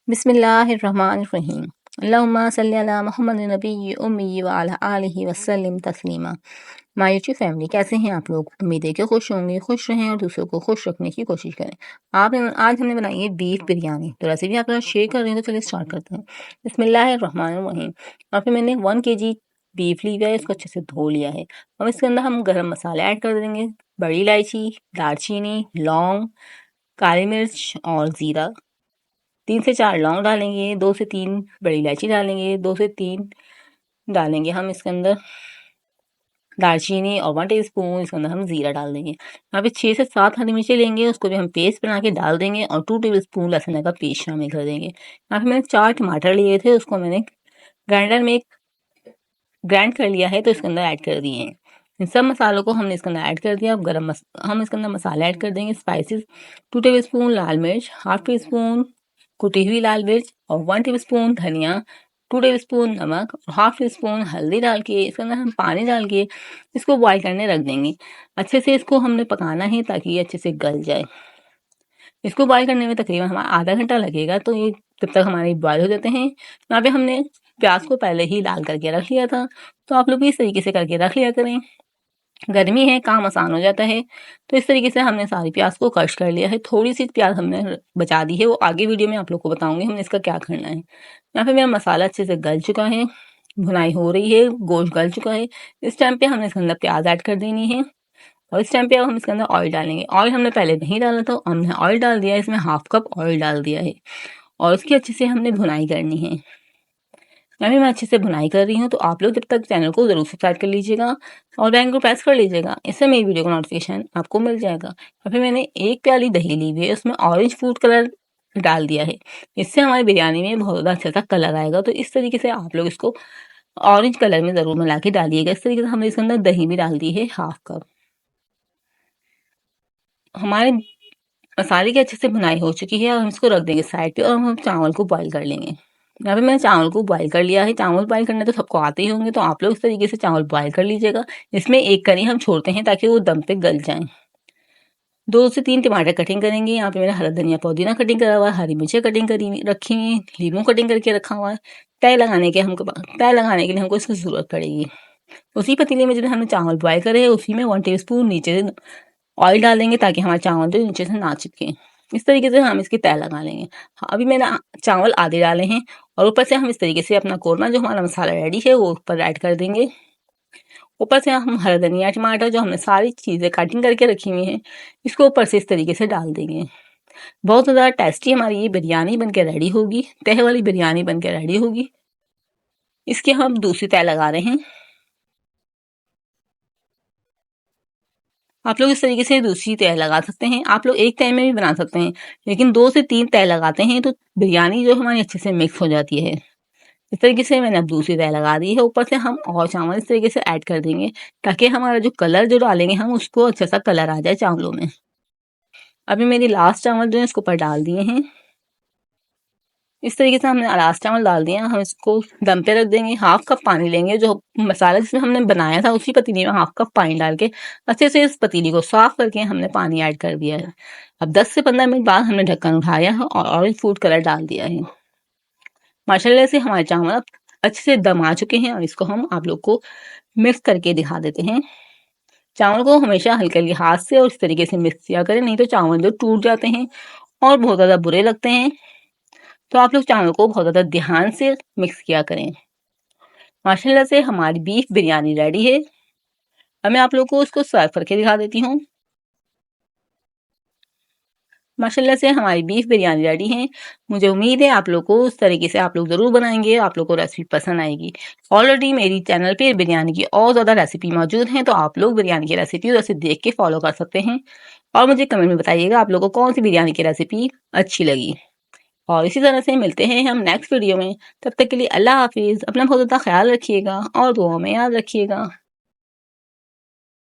बिस्मिल्लाहिर्रहमानिर्रहीम। अल्लाहुम्मा सल्ली अला मुहम्मदिन नबिय्यि उम्मी व अला आलिहि वसल्लिम तस्लीमा। माय यूट्यूब फैमिली, कैसे हैं आप लोग? उम्मीद है कि खुश होंगे, खुश रहें और दूसरों को खुश रखने की कोशिश करें। आज हमने बनाई है बीफ बिरयानी। तो रेसिपी आप लोग शेयर कर रहे हैं, तो चलिए स्टार्ट करते हैं। बिस्मिल्लाहिर्रहमानिर्रहीम। और फिर मैंने 1 केजी बीफ ली है, इसको अच्छे से धो लिया है। अब इसके अंदर हम गरम मसाले ऐड कर देंगे। बड़ी इलायची, दालचीनी, लौंग, काली मिर्च और ज़ीरा। 3 से 4 लौंग डालेंगे, 2 से 3 बड़ी इलायची डालेंगे, 2 से 3 डालेंगे हम इसके अंदर दालचीनी और 1 टीस्पून इसके अंदर हम ज़ीरा डाल देंगे। यहाँ पे 6 से 7 हरी मिर्ची लेंगे, उसको भी हम पेस्ट बना के डाल देंगे और 2 टेबलस्पून लहसुन का पेस्ट शामिल कर देंगे। यहाँ पे मैंने 4 टमाटर लिए थे, उसको मैंने ग्राइंडर में ग्राइंड कर लिया है, तो इसके अंदर ऐड कर दिए हैं। इन सब मसालों को हमने इसके अंदर ऐड कर दिया। अब हम इसके अंदर मसाले ऐड कर देंगे। स्पाइसेस 2 टेबलस्पून लाल मिर्च, हाफ टी स्पून कुटी हुई लाल मिर्च और 1 टीस्पून धनिया, 2 टेबलस्पून नमक और हाफ टी स्पून हल्दी डाल के इसके अंदर हम पानी डाल के इसको बॉईल करने रख देंगे। अच्छे से इसको हमने पकाना है ताकि ये अच्छे से गल जाए। इसको बॉईल करने में तकरीबन हमारा आधा घंटा लगेगा, तो ये जब तक हमारे बॉईल हो जाते हैं। यहाँ पे हमने प्याज को पहले ही लाल करके रख लिया था, तो आप लोग भी इस तरीके से करके रख लिया करें। गर्मी है, काम आसान हो जाता है। तो इस तरीके से हमने सारी प्याज को कश कर लिया है। थोड़ी सी प्याज हमने बचा दी है, वो आगे वीडियो में आप लोग को बताऊंगी हमने इसका क्या करना है। यहाँ पे मेरा मसाला अच्छे से गल चुका है, भुनाई हो रही है, गोश्त गल चुका है। इस टाइम पे हमने इसके अंदर प्याज ऐड कर देनी है और इस टाइम पे अब हम इसके अंदर ऑयल डालेंगे। ऑयल हमने पहले नहीं डाला था, हमने ऑयल डाल दिया है, इसमें हाफ कप ऑयल डाल दिया है और उसकी अच्छे से हमने भुनाई करनी है। अभी मैं अच्छे से भुनाई कर रही हूँ, तो आप लोग जब तक चैनल को ज़रूर सब्सक्राइब कर लीजिएगा और बेल को प्रेस कर लीजिएगा, इससे मेरी वीडियो का नोटिफिकेशन आपको मिल जाएगा। और फिर मैंने 1 प्याली दही ली हुई है, उसमें ऑरेंज फूड कलर डाल दिया है। इससे हमारी बिरयानी में बहुत ज़्यादा अच्छा सा कलर आएगा। तो इस तरीके से आप लोग इसको ऑरेंज कलर में ज़रूर मिला के डालिएगा। इस तरीके से हमने इसके अंदर दही भी डाल दी है हाफ कप। हमारे मसाले की अच्छे से भुनाई हो चुकी है और हम इसको रख देंगे साइड पे और हम चावल को बॉईल कर लेंगे। यहाँ पे मैंने चावल को बॉईल कर लिया है। चावल बॉईल करने तो सबको आते ही होंगे, तो आप लोग इस तरीके से चावल बॉईल कर लीजिएगा। इसमें 1 करी हम छोड़ते हैं ताकि वो दम पे गल जाएं। 2 से 3 टमाटर कटिंग करेंगे। यहाँ पे मेरा हरा धनिया पुदीना कटिंग करा हुआ है, हरी मिर्ची कटिंग करी रखी हुई है, नींबू कटिंग करके रखा हुआ है। तय लगाने के लिए हमको इसकी ज़रूरत पड़ेगी। उसी पतीले में जिसमें हमने चावल बॉईल करे है, उसी में 1 टीस्पून नीचे से ऑयल डालेंगे ताकि हमारे चावल जो नीचे से ना चिपके। इस तरीके से हम इसकी तह लगा लेंगे। अभी मैंने चावल आधे डाले हैं और ऊपर से हम इस तरीके से अपना कोरमा जो हमारा मसाला रेडी है वो ऊपर ऐड कर देंगे। ऊपर से हम हरा धनिया टमाटर जो हमने सारी चीज़ें कटिंग करके रखी हुई हैं, इसको ऊपर से इस तरीके से डाल देंगे। बहुत ज़्यादा टेस्टी हमारी ये बिरयानी बनके रेडी होगी। तह वाली बिरयानी बनके रेडी होगी। इसकी हम दूसरी तह लगा रहे हैं। आप लोग इस तरीके से दूसरी तह लगा सकते हैं। आप लोग एक तह में भी बना सकते हैं, लेकिन 2 से 3 तह लगाते हैं तो बिरयानी जो हमारी अच्छे से मिक्स हो जाती है। इस तरीके से मैंने अब दूसरी तह लगा दी है। ऊपर से हम और चावल इस तरीके से ऐड कर देंगे ताकि हमारा जो कलर जो डालेंगे हम उसको अच्छा सा कलर आ जाए चावलों में। अभी मेरी लास्ट चावल जो है इसके ऊपर डाल दिए हैं। इस तरीके से हमने लास्ट चावल डाल दिया। हम इसको दम पे रख देंगे। हाफ कप पानी लेंगे, जो मसाला जिसमें हमने बनाया था उसी पतीली में हाफ कप पानी डाल के अच्छे से इस पतीली को साफ करके हमने पानी ऐड कर दिया है। अब 10 से 15 मिनट बाद हमने ढक्कन उठाया है और ऑरेंज फूड कलर डाल दिया है। माशाल्लाह से हमारे चावल अब अच्छे से दम आ चुके हैं और इसको हम आप लोग को मिक्स करके दिखा देते हैं। चावल को हमेशा हल्के हल्के हाथ से और इस तरीके से मिक्स किया करें, नहीं तो चावल जो टूट जाते हैं और बहुत ज़्यादा बुरे लगते हैं। तो आप लोग चावल को बहुत ज़्यादा ध्यान से मिक्स किया करें। माशाल्लाह से हमारी बीफ बिरयानी रेडी है। अब मैं आप लोग को इसको सर्व करके दिखा देती हूँ। माशाल्लाह से हमारी बीफ बिरयानी रेडी है। मुझे उम्मीद है आप लोग को उस तरीके से आप लोग ज़रूर बनाएंगे, आप लोग को रेसिपी पसंद आएगी। ऑलरेडी मेरी चैनल पे बिरयानी की और ज़्यादा रेसिपी मौजूद हैं, तो आप लोग बिरयानी की रेसिपी उसे देख के फॉलो कर सकते हैं। और मुझे कमेंट में बताइएगा आप लोगों को कौन सी बिरयानी की रेसिपी अच्छी लगी। और इसी तरह से मिलते हैं हम नेक्स्ट वीडियो में। तब तक के लिए अल्लाह हाफिज़। अपना बहुत ज़्यादा ख्याल रखिएगा और दुआ में याद रखिएगा।